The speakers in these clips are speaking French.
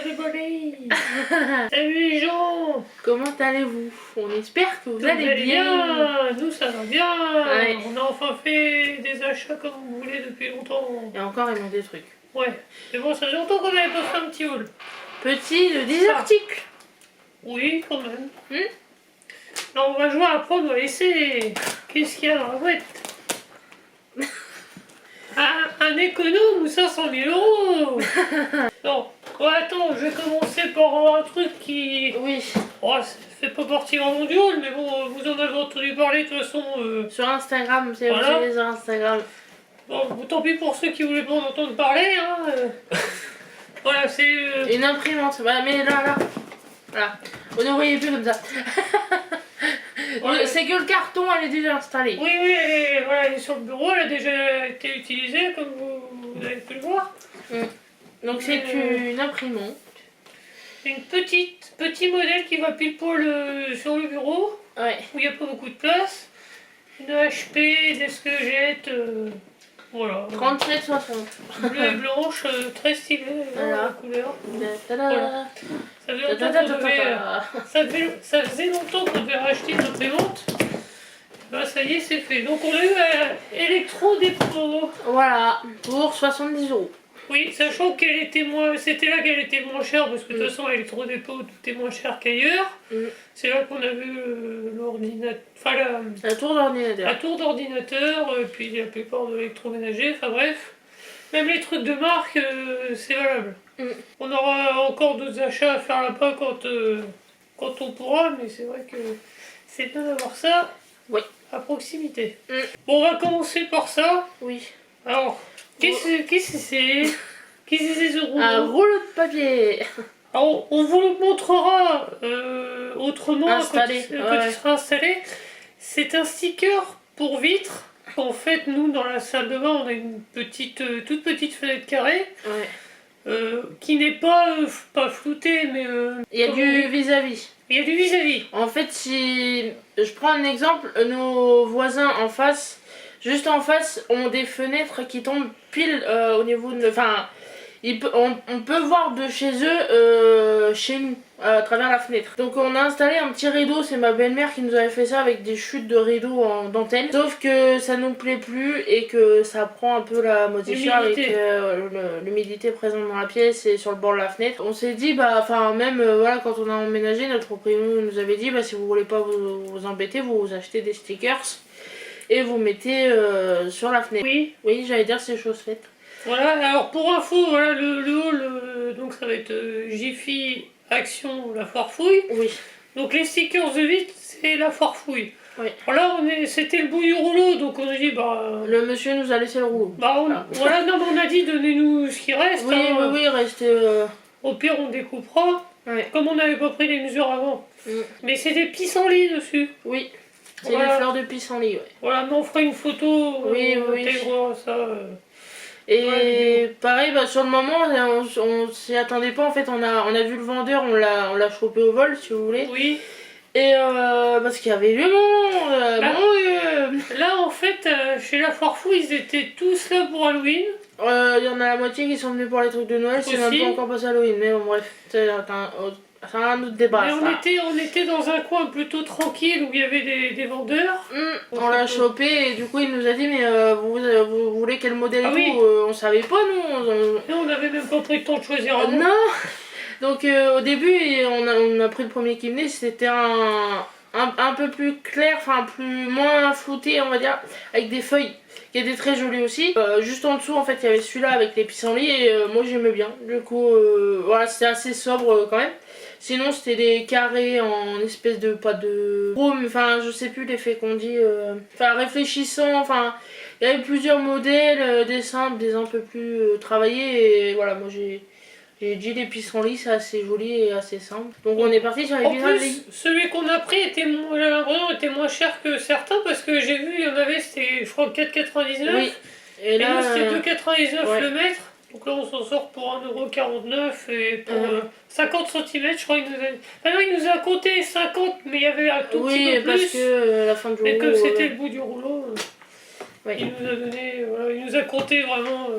everybody. Salut les gens. Comment allez-vous? On espère que vous allez bien. Nous ça va bien. Ouais. On a enfin fait des achats comme vous voulez depuis longtemps. Et encore il manque des trucs. Ouais. Mais bon, ça fait longtemps qu'on n'avait pas fait un petit haul. Petit de 10 articles. Oui, quand même. Là on va jouer à prendre, on va essayer. Qu'est-ce qu'il y a dans la boîte? Un économe ou 500 000 euros. Non, ouais, attends, je vais commencer par un truc qui... Oui. Oh, ça fait pas partie vraiment du haul, mais bon, vous en avez entendu parler de toute façon. Sur Instagram, c'est voilà. aussi sur Instagram. Bon, tant pis pour ceux qui voulaient pas en entendre parler, hein. Voilà, c'est... Une imprimante, bah, mais là. Voilà. Vous ne voyez plus comme ça. Ouais. C'est que le carton, elle est déjà installée. Oui, elle est sur le bureau, elle a déjà été utilisée, comme vous avez pu le voir. Donc c'est une imprimante. Une petit modèle qui va pile poil sur le bureau, Ouais. où il n'y a pas beaucoup de place. Une HP, d'EsqueJet, voilà. 37,60. Bleue et blanche, très stylée, Voilà. la couleur. Voilà. Ça faisait longtemps qu'on devait racheter une imprimante. Bah ça y est, c'est fait. Donc on a eu Electro-Dépôt. Voilà, pour 70 €. Oui, sachant qu'elle était c'était là qu'elle était moins chère, parce que de toute façon, Electro-Dépôt, tout est moins cher qu'ailleurs. C'est là qu'on a vu l'ordinateur, enfin la tour d'ordinateur. La tour d'ordinateur, puis la plupart de l'électroménager, enfin bref. Même les trucs de marque, c'est valable. On aura encore d'autres achats à faire là-bas quand on pourra, mais c'est vrai que c'est bien d'avoir ça à proximité. Bon, on va commencer par ça. Oui. Alors, qu'est-ce que c'est? Qu'est-ce que c'est ce rouleau? Un rouleau de papier. Alors, on vous le montrera autrement Installé. quand il sera installé. C'est un sticker pour vitre. En fait, nous, dans la salle de bain, on a une toute petite fenêtre carrée. Qui n'est pas floutée, mais... il y a du vis-à-vis. Il y a du vis-à-vis. En fait, si je prends un exemple, nos voisins en face, juste en face, ont des fenêtres qui tombent pile au niveau de... Enfin, on peut voir de chez eux, chez nous, à travers la fenêtre. Donc on a installé un petit rideau, c'est ma belle-mère qui nous avait fait ça avec des chutes de rideaux en dentelle. Sauf que ça nous plaît plus et que ça prend un peu la moisissure avec l'humidité présente dans la pièce et sur le bord de la fenêtre. On s'est dit, bah, enfin même, voilà, quand on a emménagé, notre propriétaire nous avait dit, bah, si vous voulez pas vous embêter, vous achetez des stickers et vous mettez sur la fenêtre. Oui, j'allais dire c'est chose faite. Voilà, alors pour info, voilà, le haul, donc ça va être Jiffy, Action, la foire fouille. Oui. Donc les stickers de vitre, c'est la foire fouille. Oui. Alors c'était le bout du rouleau, donc on a dit, bah... Le monsieur nous a laissé le rouleau. Bah voilà, non, mais on a dit, donnez-nous ce qui reste. Oui, hein. oui, restez... Au pire, on découpera. Comme on n'avait pas pris les mesures avant. Mais c'est des pissenlits dessus. Oui. C'est les fleurs de pissenlit, Voilà, mais on fera une photo. Oui. On ça. Et pareil, bah, sur le moment, on s'y attendait pas. En fait, on a vu le vendeur, on l'a chopé au vol, si vous voulez. Oui. Et parce qu'il y avait du monde. Là, en fait, chez la foire fou, ils étaient tous là pour Halloween. Il y en a la moitié qui sont venus pour les trucs de Noël. C'est même pas encore passé Halloween. Mais bon, bref, c'est un autre débat. Mais on était dans un coin plutôt tranquille où il y avait des vendeurs. On l'a chopé et du coup il nous a dit mais vous voulez quel modèle et tout on savait pas nous. On n'avait même pas pris le temps de choisir un non. Donc au début on a pris le premier qui venait, c'était un peu plus clair, enfin moins flouté on va dire, avec des feuilles qui étaient très jolies aussi. Juste en dessous en fait il y avait celui-là avec les pissenlits et moi j'aimais bien. Du coup voilà, c'était assez sobre quand même. Sinon c'était des carrés en espèce de pas de chrome, enfin je sais plus l'effet qu'on dit, enfin réfléchissant, enfin il y avait plusieurs modèles, des simples, des un peu plus travaillés et voilà moi j'ai dit les pissenlits, c'est assez joli et assez simple. Donc on est parti sur les pissenlits. En plus, celui qu'on a pris était moins cher que certains parce que j'ai vu, il y en avait, c'était je crois 4,99. Oui. Et là c'était 2,99 le mètre. Donc là on s'en sort pour 1,49 € et pour 50 cm je crois qu'il nous a... Enfin non, il nous a compté 50 mais il y avait un tout petit peu plus. Oui parce que la fin du rouleau... Et que c'était le bout du rouleau, il nous a donné, voilà, il nous a compté vraiment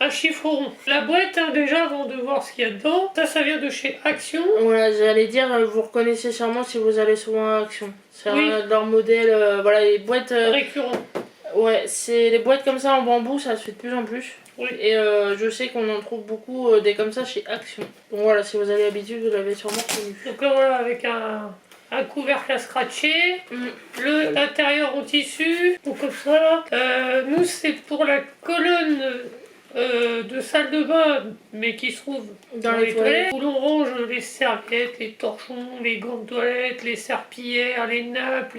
un chiffre rond. La boîte, hein, déjà, avant de voir ce qu'il y a dedans, ça vient de chez Action. Voilà, j'allais dire, vous reconnaissez sûrement si vous allez souvent à Action. C'est Oui. un de leurs modèles, voilà, les boîtes... Récurrent. Ouais, c'est les boîtes comme ça en bambou, ça se fait de plus en plus. Oui. Et je sais qu'on en trouve beaucoup des comme ça chez Action. Donc voilà, si vous avez l'habitude, vous l'avez sûrement reconnu. Donc là, voilà, avec un couvercle à scratcher, l'intérieur en tissu, ou comme ça. Nous, c'est pour la colonne de salle de bain, mais qui se trouve Dans les toilettes. où l'on range les serviettes, les torchons, les gants de toilette, les serpillères, les nappes,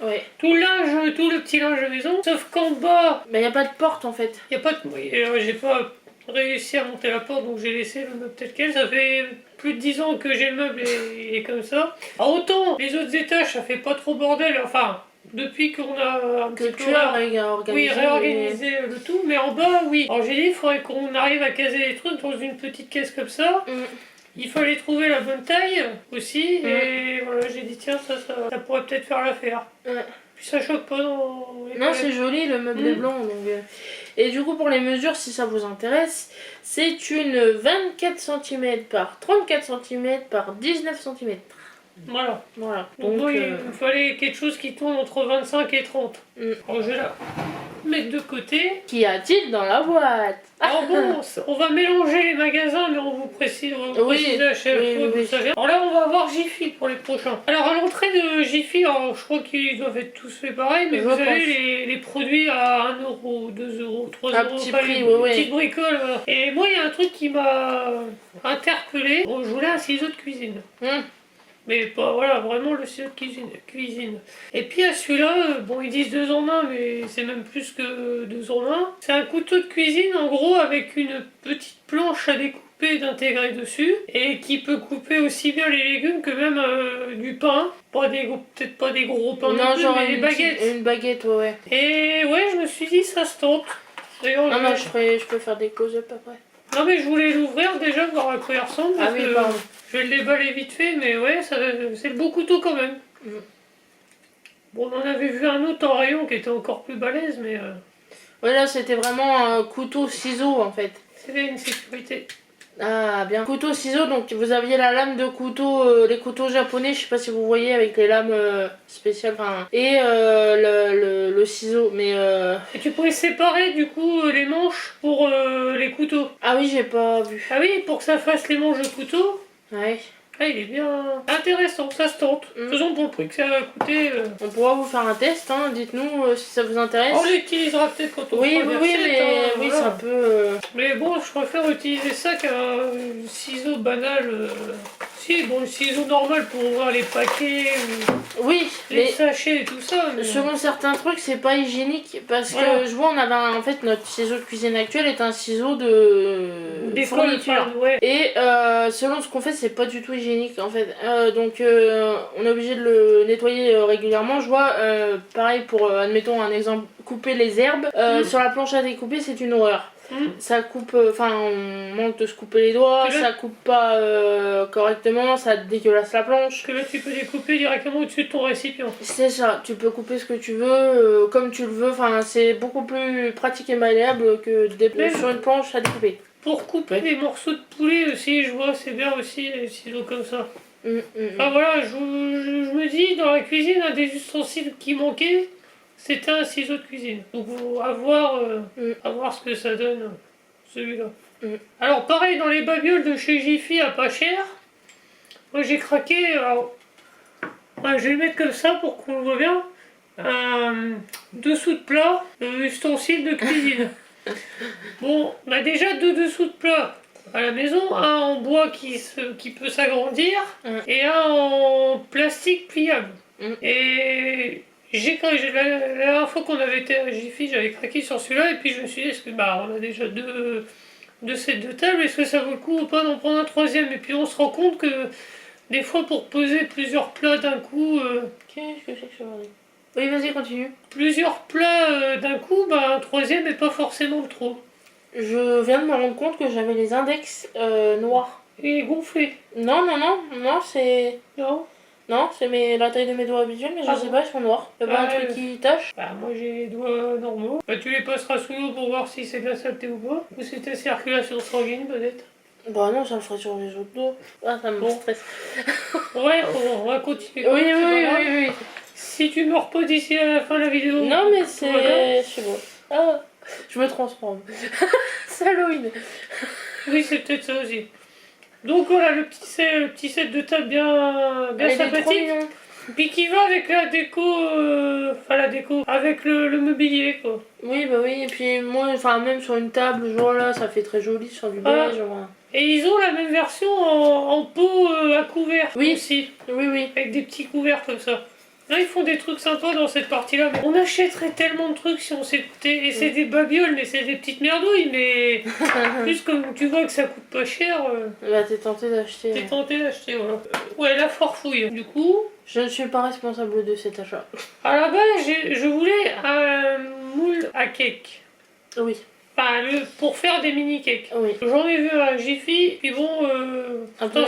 Ouais. tout le linge, tout le petit linge de maison. Sauf qu'en bas, Mais y a pas de porte en fait. il n'y a pas de... Oui, j'ai pas réussi à monter la porte, donc j'ai laissé le meuble tel quel. Ça fait plus de 10 ans que j'ai le meuble et il est comme ça. Alors autant, les autres étages, ça fait pas trop bordel, enfin... Depuis qu'on a un Que petit peu tu as réorganisé. réorganisé le tout, mais en bas, oui. Alors j'ai dit, il faudrait qu'on arrive à caser les trucs dans une petite caisse comme ça. Il fallait trouver la bonne taille aussi, et voilà, j'ai dit, tiens, ça pourrait peut-être faire l'affaire. Puis ça choque pas dans les Non, toilettes. c'est joli, le meuble est blanc. Donc, Et du coup, pour les mesures, si ça vous intéresse, c'est une 24 cm par 34 cm par 19 cm. Voilà. Donc, moi, il me fallait quelque chose qui tourne entre 25 et 30. Alors je vais la mettre de côté. Qu'y a-t-il dans la boîte? Alors bon, on va mélanger les magasins, mais on vous précise, à chaque fois d'où ça vient. Alors là, on va voir Jiffy pour les prochains. Alors à l'entrée de Jiffy, alors, je crois qu'ils doivent être tous faits pareil, mais vous avez les produits à 1€, 2€, 3€. Un petit prix, Petite bricole. Voilà. Et moi, il y a un truc qui m'a interpellé. Bon, je voulais un ciseau de cuisine. Mais pas, voilà, vraiment le ciseau de cuisine. Et puis à celui-là, bon, ils disent 2 en 1, mais c'est même plus que 2 en 1. C'est un couteau de cuisine, en gros, avec une petite planche à découper d'intégrer dessus, et qui peut couper aussi bien les légumes que même du pain. Peut-être pas des gros pains, non, genre mais des baguettes. Une baguette, ouais. Et ouais, je me suis dit, ça se tente. D'ailleurs, non, je peux faire des close-up après. Non mais je voulais l'ouvrir déjà, voir à quoi il ressemble. Ah oui, pardon. Je vais le déballer vite fait, mais ouais, c'est le beau couteau quand même. Bon, on en avait vu un autre en rayon qui était encore plus balèze, mais... Ouais, là, c'était vraiment un couteau-ciseau, en fait. C'était une sécurité. Ah, bien. Couteau-ciseau, donc vous aviez la lame de couteau, les couteaux japonais, je sais pas si vous voyez, avec les lames spéciales, enfin... Et le ciseau, mais... Et tu pouvais séparer, du coup, les manches pour les couteaux. Ah oui, j'ai pas vu. Ah oui, pour que ça fasse les manches de couteau. Ouais. Ah, il est bien intéressant, ça se tente. Faisons pour le prix que ça va coûter. On pourra vous faire un test, hein. Dites-nous si ça vous intéresse. On l'utilisera peut-être quand on fera mais voilà. c'est un peu... Mais bon, je préfère utiliser ça qu'un ciseau banal. Si, bon, le ciseau normal pour ouvrir les paquets ou les sachets et tout ça. Mais... Selon certains trucs, c'est pas hygiénique. Parce que je vois, on avait en fait notre ciseau de cuisine actuel est un ciseau de fourniture. Et selon ce qu'on fait, c'est pas du tout hygiénique en fait. Donc on est obligé de le nettoyer régulièrement. Je vois, pareil pour, admettons un exemple, couper les herbes. Sur la planche à découper, c'est une horreur. Ça coupe, enfin on manque de se couper les doigts, ça coupe pas correctement, ça dégueulasse la planche. Que là tu peux découper directement au-dessus de ton récipient. C'est ça, tu peux couper ce que tu veux, comme tu le veux, enfin c'est beaucoup plus pratique et malléable que sur une planche à découper. Pour couper des morceaux de poulet aussi, je vois, c'est bien aussi les ciseaux comme ça. Enfin voilà, je me dis, dans la cuisine, un des ustensiles qui manquait, c'était un ciseau de cuisine. Donc à voir ce que ça donne, celui-là. Alors pareil, dans les babioles de chez Jiffy à pas cher, moi j'ai craqué, alors, je vais le mettre comme ça pour qu'on le voit bien, dessous de plat, ustensile de cuisine. Bon, on a déjà 2 dessous de plat à la maison, un en bois qui peut s'agrandir et un en plastique pliable. Et la dernière fois qu'on avait été à Jiffy, j'avais craqué sur celui-là et puis je me suis dit, est-ce que on a déjà deux sets de table, est-ce que ça vaut le coup ou pas d'en prendre un troisième? Et puis on se rend compte que des fois pour poser plusieurs plats d'un coup... Qu'est-ce que c'est que ça? Oui, vas-y, continue. Plusieurs plats d'un coup, un troisième n'est pas forcément trop. Je viens de me rendre compte que j'avais les index noirs. Et gonflés. Non, c'est... Non. Non, c'est la taille de mes doigts habituels, mais je sais pas, ils sont noirs. Y'a pas un truc qui tâche? Bah moi j'ai les doigts normaux. Bah tu les passeras sous l'eau pour voir si c'est de la saleté ou pas. Ou c'est ta circulation sanguine peut-être. Bah non, ça le ferait sur les autres doigts. Ah, ça me stresse. Ouais, on va continuer. Oui. Si tu meurs pas d'ici à la fin de la vidéo. Non, mais c'est... Je sais pas. Ah, je me transforme. C'est Halloween. Oui, c'est peut-être ça aussi. Donc voilà, le petit set de table bien sympathique. Puis qui va avec la déco, avec le mobilier quoi. Oui, bah oui, et puis moi, enfin même sur une table, genre là, ça fait très joli sur du beige. Voilà. Et ils ont la même version en pot à couvert aussi. Oui. Avec des petits couverts comme ça. Là, ils font des trucs sympas dans cette partie-là. On achèterait tellement de trucs si on s'écoutait. Et c'est des babioles, mais c'est des petites merdouilles. Mais plus comme tu vois que ça coûte pas cher. Bah, t'es tenté d'acheter. T'es tenté d'acheter, voilà. Ouais, la forfouille. Du coup. Je ne suis pas responsable de cet achat. À la base, je voulais un moule à cake. Oui. Enfin, pour faire des mini cakes. Oui. J'en ai vu un Jiffy, puis bon,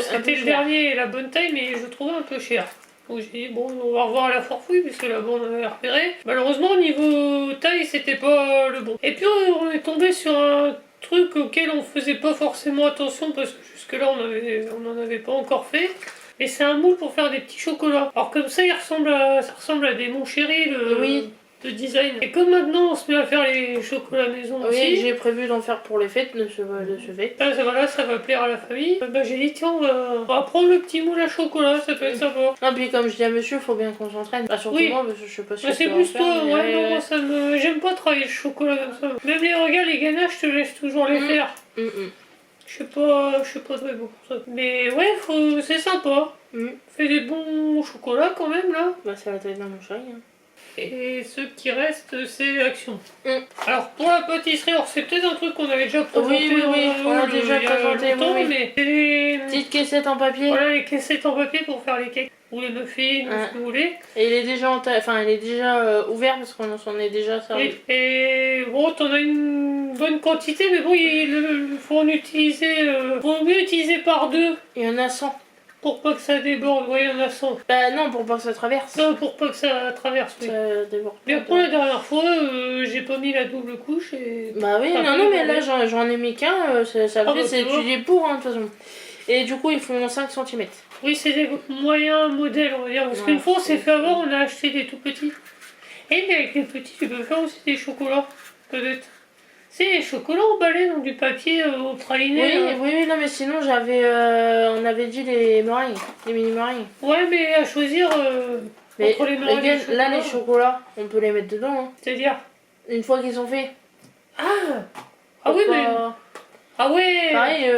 c'était le dernier et la bonne taille, mais je trouvais un peu cher. Donc j'ai dit, bon, on va revoir la forfouille, puisque là-bas on avait repéré. Malheureusement, au niveau taille, c'était pas le bon. Et puis on est tombé sur un truc auquel on faisait pas forcément attention, parce que jusque-là on n'en avait pas encore fait. Et c'est un moule pour faire des petits chocolats. Alors comme ça, ça ressemble à des Mon Chéri, de design. Et comme maintenant on se met à faire les chocolats maison aussi. Oui, j'ai prévu d'en faire pour les fêtes de ce fait. Ça va plaire à la famille. Bah, j'ai dit tiens, on va prendre le petit moule à chocolat, ça peut être sympa. Ah, puis comme je dis à monsieur, faut bien qu'on s'entraîne. Bah, surtout moi, parce que je sais pas si c'est plus toi, non, j'aime pas travailler le chocolat comme ça. Même les ganaches, je te laisse toujours les faire. Je sais pas très bon pour ça. Mais ouais, c'est sympa. Fait des bons chocolats quand même là. Bah, c'est la taille d'un Mon Chéri. Et ce qui reste, c'est Action. Alors pour la pâtisserie, c'est peut-être un truc qu'on avait déjà présenté. Oui, on a déjà présenté longtemps, mais c'est des petites caissettes en papier. Voilà, les caissettes en papier pour faire les cakes ou les muffins, ou ce que vous voulez. Et il est déjà ouvert parce qu'on s'en est déjà servi. Et bon, t'en as une bonne quantité, mais bon, il faut en utiliser, faut mieux utiliser par deux. Il y en a 100. Pour pas que ça déborde, il y en a 100. Bah non, pour pas que ça traverse. Non, pour pas que ça traverse, oui. Ça déborde. Mais pour la dernière fois, j'ai pas mis la double couche et... Bah oui, non, mais là j'en ai mis qu'un, ça fait, c'est étudié pour, de toute façon. Et du coup, ils font 5 cm. Oui, c'est des moyens modèles, on va dire. Parce qu'une fois, on s'est fait avoir, on a acheté des tout petits. Et mais avec les petits, tu peux faire aussi des chocolats, peut-être. C'est les chocolats emballés dans du papier au praliné. Oui, non, mais sinon, on avait dit les meringues, les mini meringues. Ouais, mais à choisir entre les meringues et les chocolats. Là, les chocolats, on peut les mettre dedans. Hein. C'est-à-dire une fois qu'ils sont faits. Ah oui, mais... Ah ouais. Pareil,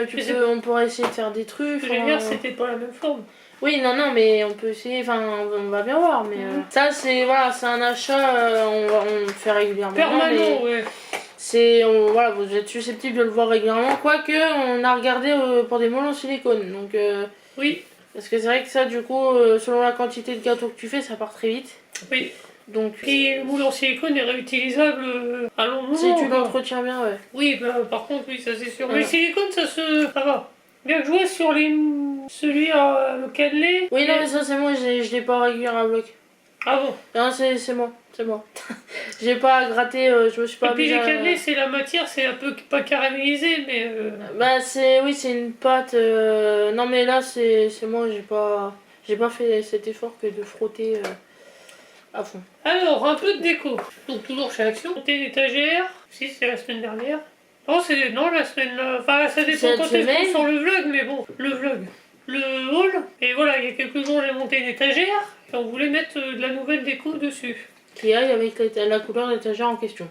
on pourrait essayer de faire des trucs. Je veux dire, c'était pas la même forme. Oui, non, mais on peut essayer, on va bien voir. Mais ça, c'est un achat, on fait régulièrement. Permanent, ouais. Vous êtes susceptible de le voir régulièrement. Quoique, on a regardé pour des moules en silicone. Donc, oui. Parce que c'est vrai que ça, du coup, selon la quantité de gâteaux que tu fais, ça part très vite. Oui. Donc, et le moule en silicone est réutilisable à long moment. Si tu l'entretiens bien, ouais. Oui, par contre, oui, ça c'est sûr. Mais le silicone, ça va. Bien que je vois sur celui à le cannelé. Oui, non, mais ça c'est moi, je l'ai pas régulièrement à bloc. Ah bon? Non, c'est moi. J'ai pas gratté, je me suis pas. Et puis les cannelés, c'est la matière, c'est un peu pas caramélisé, mais. Bah, c'est une pâte. Non, mais là, c'est moi, j'ai pas fait cet effort que de frotter. À fond. Alors, un peu de déco. Donc, toujours chez Action. Monter une étagère. Si, c'est la semaine dernière. Non, la semaine... Enfin, ça dépend quand est-ce sur le vlog, mais bon, le vlog. Le haul. Et voilà, il y a quelques jours, j'ai monté une étagère. Et on voulait mettre de la nouvelle déco dessus. Qui aille avec la couleur d'étagère en question.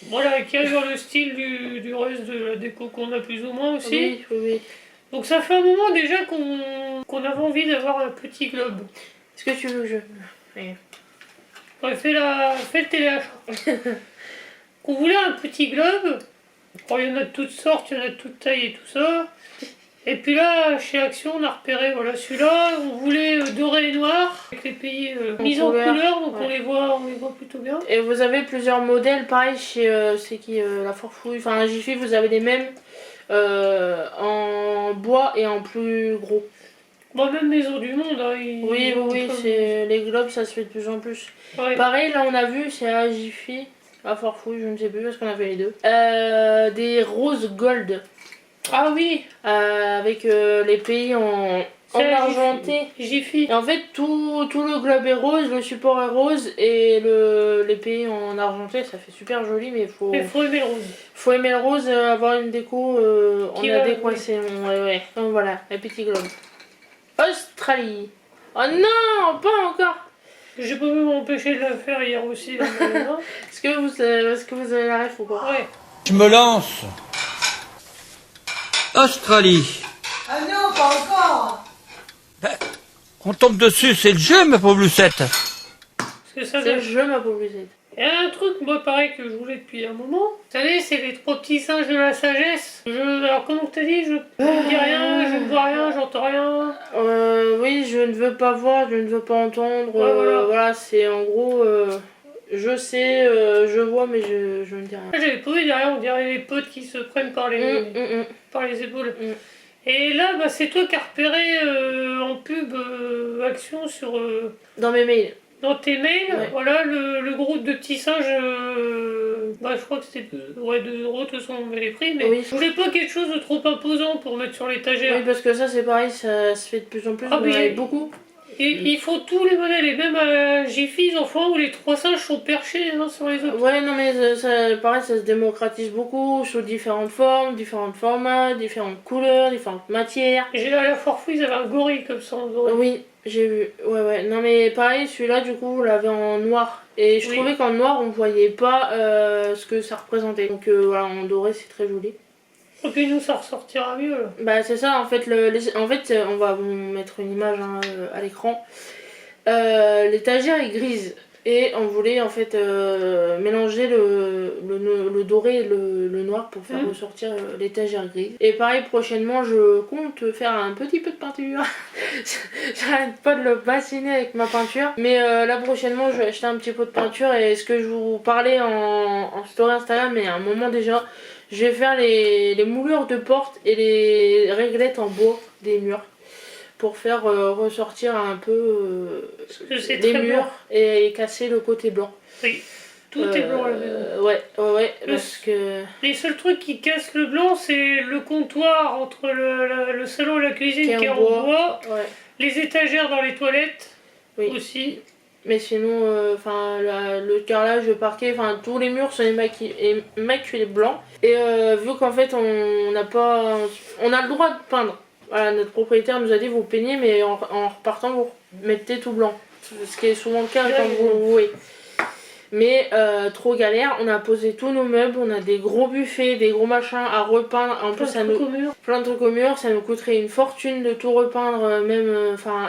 Voilà, qui aille dans le style du reste de la déco qu'on a plus ou moins aussi. Oui. Donc, ça fait un moment déjà qu'on avait envie d'avoir un petit globe. Est-ce que tu veux que je... Oui. Ouais, fais le téléachat. On voulait un petit globe. Il y en a de toutes sortes, il y en a de toutes tailles et tout ça. Et puis là, chez Action, on a repéré celui-là. On voulait doré et noir, avec les pays mis en couleur, donc on les voit plutôt bien. Et vous avez plusieurs modèles, pareil chez la Forfouille, enfin la Jiffy, vous avez les mêmes en bois et en plus gros. Bon, même Maison du Monde, hein, Oui, c'est les globes, ça se fait de plus en plus. Ouais. Pareil, là on a vu, c'est à Jiffy, à Forfouille, je ne sais plus parce qu'on a fait les deux. Des roses gold. Ah oui, Avec les pays en c'est la argenté. Jiffy. Et en fait, tout le globe est rose, le support est rose et les pays en argenté, ça fait super joli, mais Mais faut aimer le rose. faut aimer le rose, avoir une déco en Qui va, adéquation. Ouais. Donc voilà, les petits globes. Australie. Oh non, pas encore. J'ai pas pu m'empêcher de la faire hier aussi. Là, mais, hein. Est-ce que vous avez la ref ou pas? Ouais. Je me lance. Australie. Ah non, pas encore. On tombe dessus, c'est le jeu, ma pauvre Lucette. Parce que ça, C'est le jeu, ma pauvre Lucette. il y a un truc, moi, pareil, que je voulais depuis un moment. Vous savez, c'est les 3 petits singes de la sagesse. Alors, comment t'as dit? Je ne dis rien, je ne vois rien, j'entends rien. Oui, je ne veux pas voir, je ne veux pas entendre. Ouais, voilà. C'est en gros, je sais, je vois, mais je ne dis rien. J'avais pas vu derrière, on dirait les potes qui se prennent par les épaules. Et là, bah, c'est toi qui as repéré en pub action sur. Dans mes mails. Dans tes mails, Ouais. voilà, le groupe de petits singes, bah, je crois que c'était 2 €, de toute façon on met les prix, mais Oui. je voulais pas quelque chose de trop imposant pour mettre sur l'étagère. Oui, parce que ça, c'est pareil, ça se fait de plus en plus, Ah, on en mais- avait beaucoup. Et il faut tous les modèles, et même à Jiffy, ils en font un où les 3 singes sont perchés les uns sur les autres. Ouais, non, mais pareil, ça se démocratise beaucoup, sous différentes formes, différents formats, différentes couleurs, différentes matières. J'ai à la Forfouille, ils avaient un gorille comme ça en doré. Oui, j'ai vu. Ouais. Non, mais pareil, celui-là, du coup, vous l'avez en noir. Et je Oui. trouvais qu'en noir, on voyait pas ce que ça représentait. Donc voilà, en doré, c'est très joli. Et puis nous, ça ressortira mieux là. Bah, c'est ça, en fait, on va vous mettre une image à l'écran. L'étagère est grise. Et on voulait en fait mélanger le doré et le noir pour faire ressortir l'étagère grise. Et pareil, prochainement, je compte faire un petit peu de peinture. J'arrête pas de le bassiner avec ma peinture. Mais là, prochainement, je vais acheter un petit pot de peinture. Et ce que je vous parlais en story Instagram, mais à un moment déjà, je vais faire les moulures de porte et les réglettes en bois des murs. Pour faire ressortir un peu C'est les très murs blanc. et casser le côté blanc. Oui. Tout est blanc à la maison. Ouais, Le- parce que... Les seuls trucs qui cassent le blanc, c'est le comptoir entre le salon et la cuisine qui est en bois. Ouais. Les étagères dans les toilettes Oui. aussi. Mais sinon, le carrelage, le parquet, tous les murs sont immaculés blancs. Et vu qu'en fait, on n'a pas... On a le droit de peindre. Voilà, notre propriétaire nous a dit vous peignez, mais en repartant, vous mettez tout blanc. Ce qui est souvent le cas quand vous louez. Mais trop galère, on a posé tous nos meubles, on a des gros buffets, des gros machins à repeindre. En plus, plein de trucs au mur, ça nous coûterait une fortune de tout repeindre.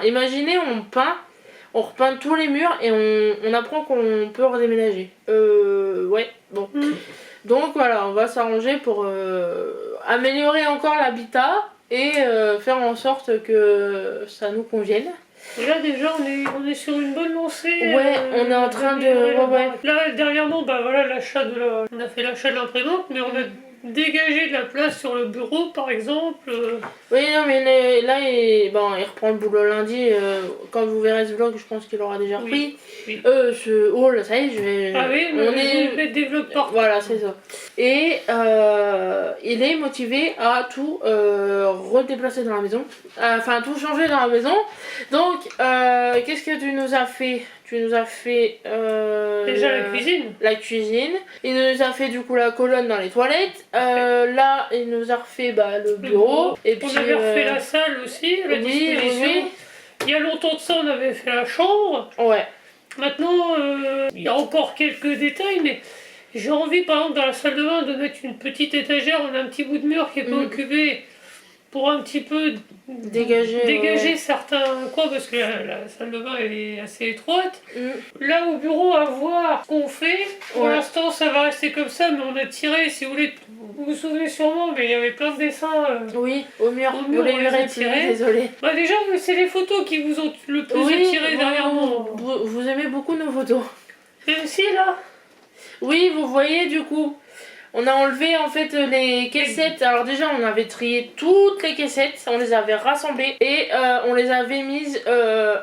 Imaginez, on repeint tous les murs et on apprend qu'on peut redéménager. Ouais, bon. Donc voilà, on va s'arranger pour améliorer encore l'habitat et faire en sorte que ça nous convienne. Et là déjà on est sur une bonne lancée. Ouais, on est en train de... Ouais. Là dernièrement, bah voilà, on a fait l'achat de l'imprimante, mais on a dégagé de la place sur le bureau par exemple. Oui, non, mais là, il reprend le boulot lundi. Quand vous verrez ce vlog, je pense qu'il aura déjà repris. Oui. Ce hall, ça y est, je vais... Ah oui, on est... mettre des vlogs partout. Voilà, c'est ça. Et il est motivé à tout redéplacer dans la maison. Enfin, tout changer dans la maison. Donc, qu'est-ce que tu nous as fait? Tu nous as fait... Déjà la cuisine. La cuisine. Il nous a fait du coup la colonne dans les toilettes. Là, il nous a refait le bureau. Et puis, on avait refait la salle aussi, la disposition. Oui. Il y a longtemps de ça, on avait fait la chambre. Ouais. Maintenant, il y a encore quelques détails, mais j'ai envie, par exemple, dans la salle de bain, de mettre une petite étagère, on a un petit bout de mur qui est pas occupé, pour un petit peu dégager certains coins, parce que la salle de bain elle est assez étroite. Là au bureau, à voir ce qu'on fait. Pour l'instant, ça va rester comme ça, mais on a tiré, si vous voulez, vous vous souvenez sûrement, mais il y avait plein de dessins. Oui, au mur, on les les a verrez tirés. désolé. Bah déjà, c'est les photos qui vous ont le plus attiré dernièrement. Vous aimez beaucoup nos photos. Même si là, Oui, vous voyez du coup. On a enlevé en fait les caissettes. Alors déjà on avait trié toutes les caissettes, on les avait rassemblées et on les avait mises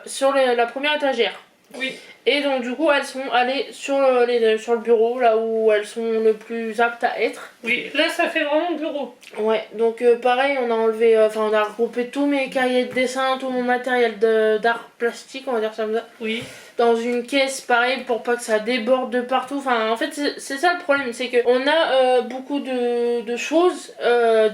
sur la première étagère. Oui. Et donc du coup elles sont allées sur le bureau, là où elles sont le plus aptes à être. Oui, là ça fait vraiment bureau. Ouais, donc pareil on a enlevé, on a regroupé tous mes cahiers de dessin, tout mon matériel d'art plastique, on va dire ça comme ça. Oui. Dans une caisse, pareil, pour pas que ça déborde de partout. Enfin, en fait, c'est ça le problème, c'est qu'on a beaucoup de choses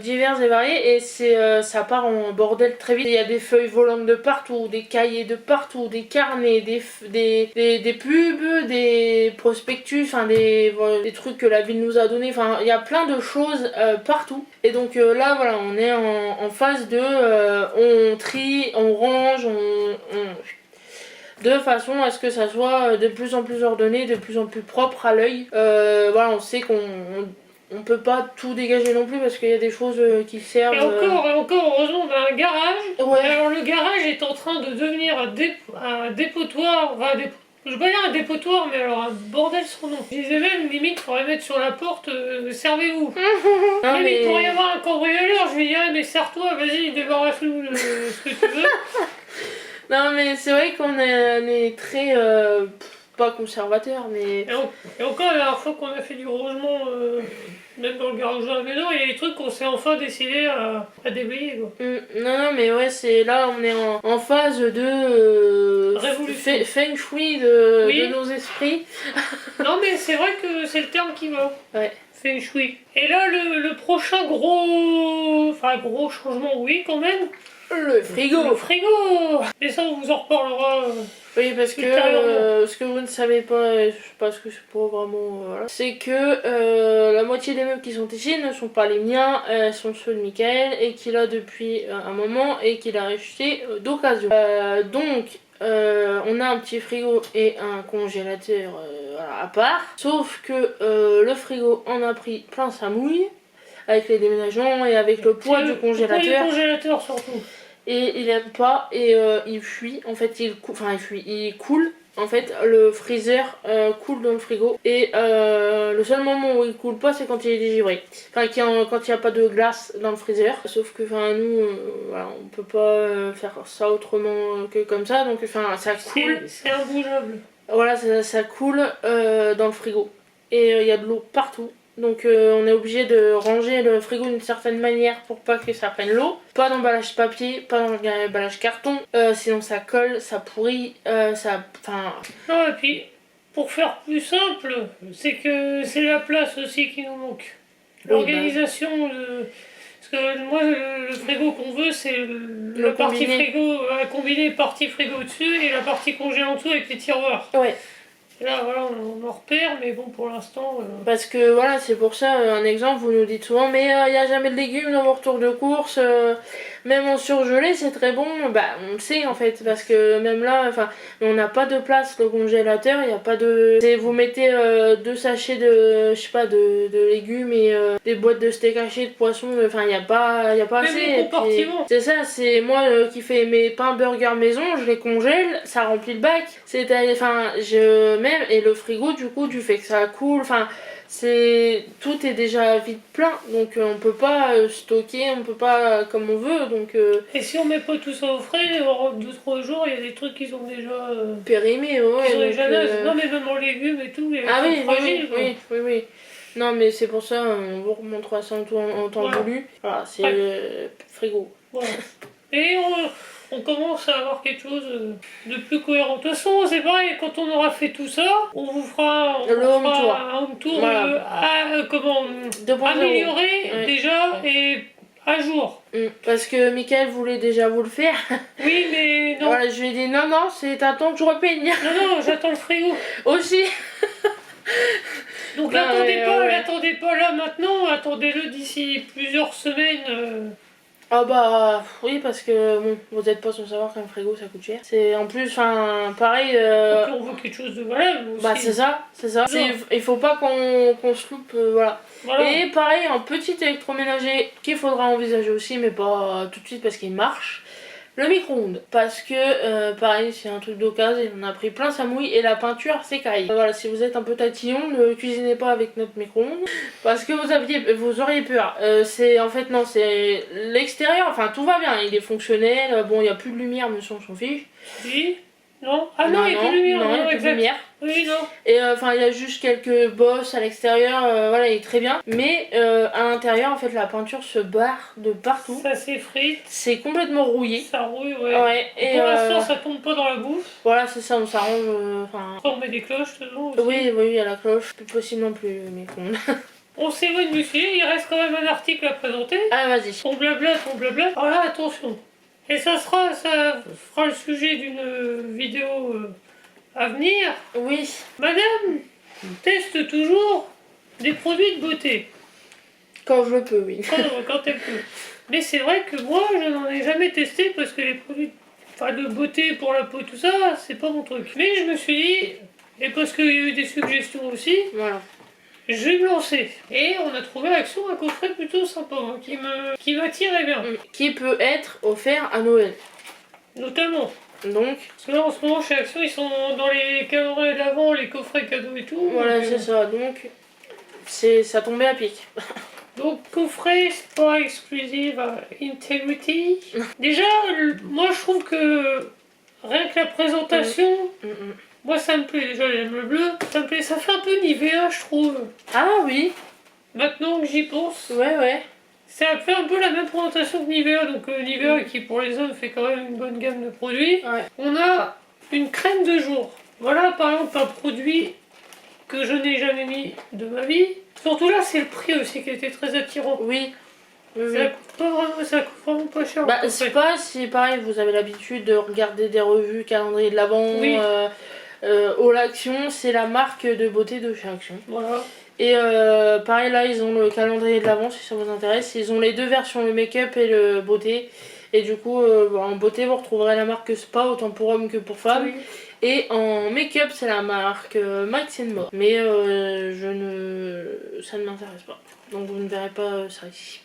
diverses et variées et ça part en bordel très vite. Il y a des feuilles volantes de partout, des cahiers de partout, des carnets, des pubs, des prospectus, enfin des trucs que la ville nous a donnés. Enfin, il y a plein de choses partout. Et donc là, voilà, on est en phase de on trie, on range, de façon à ce que ça soit de plus en plus ordonné, de plus en plus propre à l'œil. Voilà, on sait qu'on peut pas tout dégager non plus parce qu'il y a des choses qui servent. Et encore, heureusement, on a un garage. Ouais. Alors le garage est en train de devenir un dépotoir. Enfin, je veux pas dire un dépotoir, mais alors un bordel sans nom. Je disais même, limite, faudrait mettre sur la porte, servez-vous. Non, Même mais il pourrait y avoir un cambrioleur, je lui dirais, mais serre-toi, vas-y, débarrasse-nous ce que tu veux. non, mais c'est vrai qu'on est très pas conservateur, mais Et encore, la dernière fois qu'on a fait du rangement, même dans le garage de la maison, il y a des trucs qu'on s'est enfin décidé à déblayer, quoi. non, mais ouais, c'est là on est en phase de Révolution. feng shui Oui. de nos esprits. Non, mais c'est vrai que c'est le terme qui va. Ouais. Feng shui. Et là, le prochain gros changement, oui, quand même. Le frigo. Le frigo. Et ça, on vous en reparlera. Oui, parce que Ultérieurement. ce que vous ne savez pas, et je sais pas ce que c'est pour vraiment, voilà, c'est que la moitié des meubles qui sont ici ne sont pas les miens, sont ceux de Michael et qu'il a depuis un moment et qu'il a racheté d'occasion. Donc, on a un petit frigo et un congélateur voilà, à part, sauf que le frigo en a pris plein sa mouille avec les déménagements et avec le poids du congélateur. Le poids du congélateur, surtout. Et il aime pas et il fuit, en fait il coule, en fait le freezer coule dans le frigo et le seul moment où il coule pas c'est quand il est dégivré, enfin quand il n'y a pas de glace dans le freezer, sauf que nous voilà, on peut pas faire ça autrement que comme ça, donc enfin ça coule, C'est imbougeable. voilà ça coule dans le frigo et il y a de l'eau partout. Donc on est obligé de ranger le frigo d'une certaine manière pour pas que ça prenne l'eau. Pas d'emballage papier, pas d'emballage carton, sinon ça colle, ça pourrit, Non, et puis, pour faire plus simple, c'est que c'est la place aussi qui nous manque. L'organisation de... Parce que moi, le frigo qu'on veut, c'est la partie combiné. frigo, combiné partie frigo au-dessus et la partie congé en dessous avec les tiroirs. Ouais. Et là, voilà, on en repère, mais bon, pour l'instant... Parce que voilà, c'est pour ça, un exemple, vous nous dites souvent, mais il n'y a jamais de légumes dans vos retours de course, même en surgelé, c'est très bon. Bah, on le sait en fait, parce que même là, on n'a pas de place, le congélateur, il n'y a pas de... Vous mettez 2 sachets de, je sais pas, de légumes et des boîtes de steak haché, de poisson, il n'y a pas Même assez. les compartiments. C'est ça, c'est moi qui fais mes pains burgers maison, je les congèle, ça remplit le bac. Et le frigo du coup du fait que ça coule, tout est déjà vite plein, donc on peut pas stocker, on peut pas comme on veut, donc Et si on met pas tout ça au frais, en 2-3 jours, il y a des trucs qui sont déjà... périmé, ouais. Ils sont donc, déjà nazes. Non, mais même en légumes et tout, il y a des ah trucs oui, fragiles, quoi. oui. Non mais c'est pour ça, on vous remontrera ça en temps Voilà. voulu. Voilà, c'est frigo. Voilà. Et on commence à avoir quelque chose de plus cohérent. De toute façon, c'est pareil, quand on aura fait tout ça, on vous fera, un home tour Voilà. amélioré Ouais. déjà et à jour. Parce que Michael voulait déjà vous le faire. Oui, mais non. Voilà, je lui ai dit non, c'est à temps que je repeigne. Non, j'attends le frigo. Aussi. Donc Non, l'attendez pas là maintenant, attendez-le d'ici plusieurs semaines. Ah bah oui, parce que bon, vous êtes pas sans savoir qu'un frigo ça coûte cher. C'est en plus, pareil. Et puis on veut quelque chose de valable aussi. Bah c'est ça. Il faut pas qu'on se loupe, voilà. Et pareil, un petit électroménager qu'il faudra envisager aussi, mais pas tout de suite parce qu'il marche. Le micro-ondes, parce que pareil c'est un truc d'occasion, on a pris plein ça mouille et la peinture s'écaille. Voilà, si vous êtes un peu tatillon, ne cuisinez pas avec notre micro-ondes parce que vous auriez peur. C'est en fait non, c'est l'extérieur, enfin tout va bien, il est fonctionnel, bon il n'y a plus de lumière mais ça on s'en fiche. Oui. Non. Ah non, il n'y a plus de lumière. Non, il n'y a plus de lumière. Oui, non. Et enfin il y a juste quelques bosses à l'extérieur, voilà il est très bien. Mais à l'intérieur en fait la peinture se barre de partout. Ça s'effrite. C'est complètement rouillé. Ça rouille, ouais. Ouais, et Pour l'instant, ça tombe pas dans la bouffe. voilà c'est ça, on s'arrange. Enfin. On met des cloches dedans aussi. Oui, oui, il y a la cloche. Plus possible non plus, mais con. On s'éloigne du sujet, il reste quand même un article à présenter. Ah vas-y. Ton blabla. Alors là, attention. Et ça fera le sujet d'une vidéo à venir. Oui. Madame teste toujours des produits de beauté. Quand je le peux, oui. Quand elle peut. Mais c'est vrai que moi, je n'en ai jamais testé parce que les produits de beauté pour la peau, tout ça, c'est pas mon truc. Mais je me suis dit, et parce qu'il y a eu des suggestions aussi, Voilà. je vais me lancer. Et on a trouvé à Action un coffret plutôt sympa, hein, qui m'attirait bien. Qui peut être offert à Noël. Notamment. Donc, Parce que là, en ce moment, chez Action, ils sont dans les calendriers de l'avant, les coffrets cadeaux et tout. voilà, donc, c'est ça. Donc, ça tombait à pic. Donc, coffret Spa Exclusive Integrity. Déjà, moi, je trouve que rien que la présentation, moi, ça me plaît. Déjà, j'aime le bleu. Ça me plaît. Ça fait un peu Nivea, je trouve. Ah oui. Maintenant que j'y pense. Ouais, ouais. Ça fait un peu la même présentation que Nivea, donc Nivea qui pour les hommes fait quand même une bonne gamme de produits. Ouais. On a une crème de jour. Voilà par exemple un produit que je n'ai jamais mis de ma vie. Surtout là c'est le prix aussi qui a été très attirant. Oui. Oui, oui. Ça coûte vraiment pas cher. Bah, c'est pas si pareil, vous avez l'habitude de regarder des revues, calendrier de l'Avent, Oui. All Action, c'est la marque de beauté de chez Action. Voilà. Et pareil là ils ont le calendrier de l'Avent si ça vous intéresse, ils ont les deux versions, le make-up et le beauté. Et du coup en beauté vous retrouverez la marque Spa autant pour hommes que pour femmes. Oui. Et en make-up c'est la marque Max More. Mais ça ne m'intéresse pas. Donc vous ne verrez pas ça ici.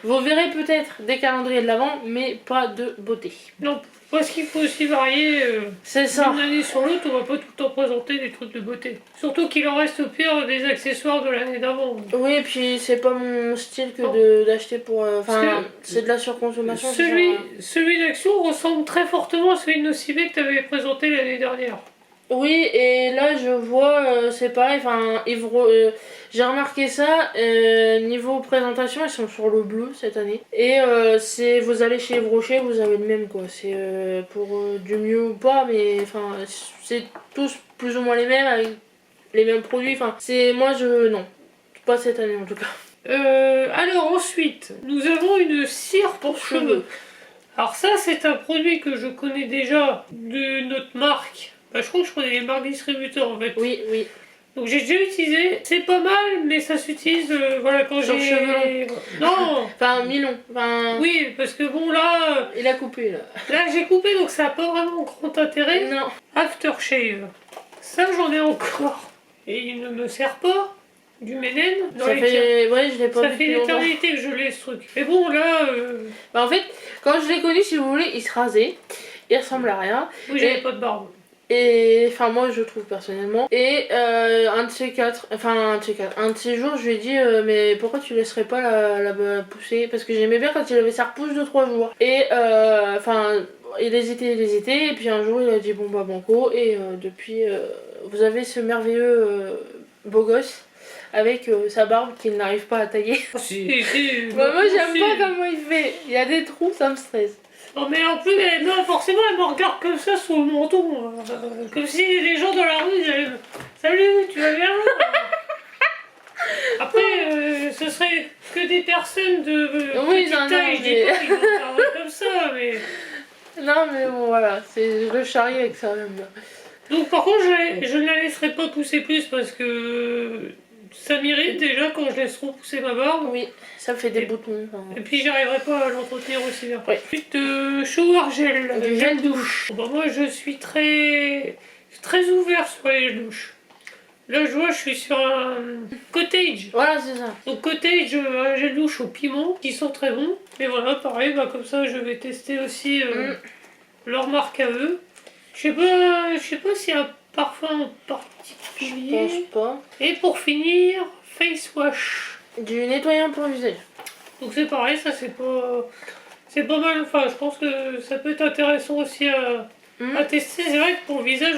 Vous verrez peut-être des calendriers de l'Avent mais pas de beauté. Non, parce qu'il faut aussi varier. C'est ça. D'une année sur l'autre, on va pas tout le temps présenter des trucs de beauté. Surtout qu'il en reste au pire des accessoires de l'année d'avant. Oui, et puis c'est pas mon style que d'acheter pour. Enfin, c'est de la surconsommation. Celui d'Action ressemble très fortement à celui de Nocivé que tu avais présenté l'année dernière. Oui, et là je vois, c'est pareil, enfin, j'ai remarqué ça, niveau présentation, ils sont sur le bleu cette année. Et vous allez chez Yves Rocher, vous avez le même quoi, c'est pour du mieux ou pas, mais enfin, c'est tous plus ou moins les mêmes, avec les mêmes produits, enfin, non, pas cette année en tout cas. Alors ensuite, nous avons une cire pour cheveux. Alors ça, c'est un produit que je connais déjà de notre marque. Bah, je crois que je connais les marques distributeurs en fait. Oui, oui. Donc j'ai déjà utilisé, c'est pas mal, mais ça s'utilise voilà quand Sur j'ai... cheveux Non. Enfin, mi-long. Enfin... Oui, parce que bon là... Il a coupé là. Là j'ai coupé donc ça n'a pas vraiment grand intérêt. Non. Aftershave. Ça j'en ai encore. Et il ne me sert pas. Du Ménène. Ça fait... Ouais, je l'ai pas Ça vu fait depuis longtemps. l'éternité que je l'ai ce truc. Mais bon là... Bah en fait, quand je l'ai connu, si vous voulez, il se rasait. Il ressemble à rien. Oui, j'avais pas de barbe. Et enfin moi je trouve personnellement. Et un de ces jours je lui ai dit mais pourquoi tu laisserais pas la pousser, parce que j'aimais bien quand il avait sa repousse de 3 jours. Et enfin il hésitait et puis un jour il a dit bon bah banco, et depuis vous avez ce merveilleux beau gosse avec sa barbe qu'il n'arrive pas à tailler. Bah, moi j'aime pas comment il fait, il y a des trous, ça me stresse. Non mais en plus, non, forcément elle me regarde comme ça sous le menton, comme si les gens dans la rue ils allaient salut, tu vas bien? Après, ce serait que des personnes de petite taille, je dis pas qu'ils vont parler comme ça, mais... Non mais bon voilà, je le charrie avec ça même. Donc par contre, je ne la laisserai pas pousser plus parce que ça m'irrite déjà quand je laisse trop pousser ma barbe. Oui, ça me fait des boutons. Enfin... Et puis j'arriverai pas à l'entretenir aussi bien. Ouais. Ensuite, shower gel. Du gel douche. Bon, moi je suis très ouvert sur les douches. Là, je vois, je suis sur un cottage. Voilà, c'est ça. Donc cottage, un gel douche au piment, qui sont très bons. Et voilà, pareil, bah, comme ça, je vais tester aussi leur marque à eux. Je sais pas s'il y a un parfum en Je particulier. pense pas. Et pour finir, face wash. Du nettoyant pour le visage. Donc c'est pareil, ça c'est pas mal. Enfin, je pense que ça peut être intéressant aussi à tester. C'est vrai que pour le visage,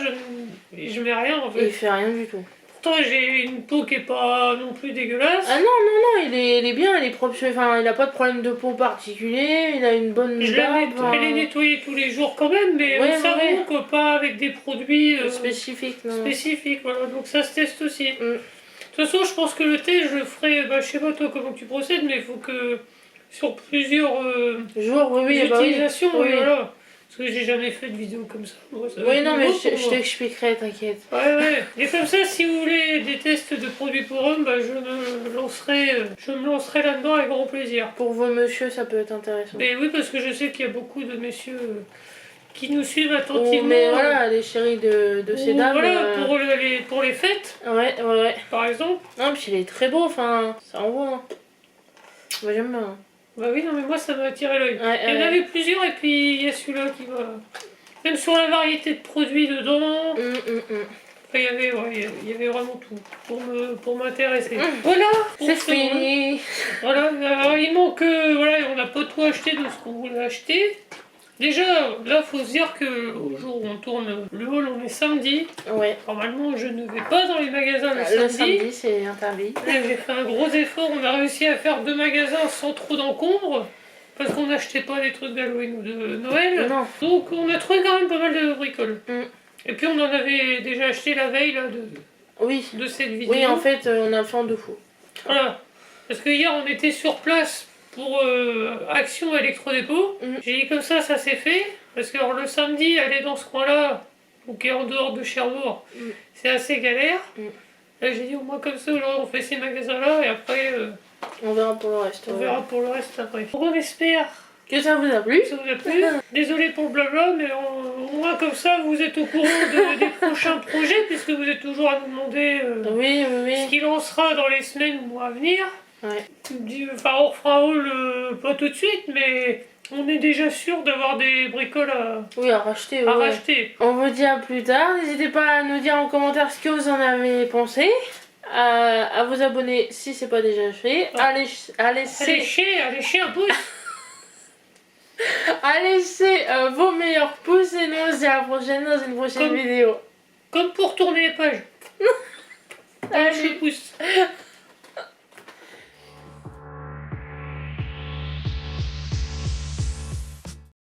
je mets rien en Et il fait. fait rien du tout. Pourtant, j'ai une peau qui est pas non plus dégueulasse. Ah non, non, non, il est bien, il est propre. Enfin, il a pas de problème de peau particulier, il a une bonne Je barbe. l'ai nettoyé tous les jours quand même, mais Ouais, au savon, ouais. quoi, pas avec des produits spécifique, non. spécifiques. Voilà, donc ça se teste aussi. Mm. De toute façon, je pense que le thé, je le ferai, bah, je sais pas toi comment tu procèdes, mais il faut que sur plusieurs Jour, oui, oui, bah oui. utilisations, Oui, oui. voilà. Parce que j'ai jamais fait de vidéo comme ça. Moi, ça va Oui, être non, mais nouveau pour je moi. t'expliquerai, t'inquiète. Ouais, ouais. Et comme ça, si vous voulez des tests de produits pour hommes, bah, je me lancerai là-dedans avec grand plaisir. Pour vos messieurs, ça peut être intéressant. Mais oui, parce que je sais qu'il y a beaucoup de messieurs qui nous suivent Ou, attentivement. mais voilà, les chéris de ces ou dames. voilà, pour les fêtes, Ouais, ouais, ouais. par exemple. Non, puis il est très beau, enfin, ça envoie. Hein. Moi, j'aime bien. Hein. Bah oui, non, mais moi, ça m'a attiré l'œil. Ouais, Il y en avait plusieurs, et puis il y a celui-là qui va... Même sur la variété de produits dedans. Enfin, il y avait vraiment tout pour m'intéresser. Voilà. pour C'est ce- fini. Voilà, alors, il manque, voilà, on n'a pas tout acheté de ce qu'on voulait acheter. Déjà, là, faut se dire que au jour où on tourne le haul, on est samedi. Ouais. Normalement, je ne vais pas dans les magasins le Le samedi. samedi, c'est interdit. Là, j'ai fait un gros effort, on a réussi à faire 2 magasins sans trop d'encombre. Parce qu'on n'achetait pas des trucs d'Halloween ou de Noël. Non. Donc on a trouvé quand même pas mal de bricoles. Mm. Et puis on en avait déjà acheté la veille là, Oui. de cette vidéo. Oui, en fait, on a fait en deux fois. Voilà. Parce que hier on était sur place pour Action Électrodépôt. J'ai dit comme ça s'est fait. Parce que alors, le samedi, aller dans ce coin-là, qui est en dehors de Cherbourg, c'est assez galère. Là j'ai dit au moins comme ça, aujourd'hui on fait ces magasins-là et après On verra pour le reste. on verra pour le reste après. Donc on espère Que ça vous a plu. que ça vous a plu. Désolé pour le blabla, mais au moins comme ça vous êtes au courant des prochains projets, puisque vous êtes toujours à nous demander Oui, oui, ce oui. qu'il en sera dans les semaines ou mois à venir. Ouais. Enfin, on refera un haul pas tout de suite, mais on est déjà sûr d'avoir des bricoles Oui, à racheter. à ouais. racheter. On vous dit à plus tard. N'hésitez pas à nous dire en commentaire ce que vous en avez pensé. À vous abonner si c'est pas déjà fait. Ouais. À laisser un pouce. à laisser vos meilleurs pouces et nous on se dit à la prochaine dans une prochaine Comme- vidéo. Comme pour tourner les pages. Lâche le pouce.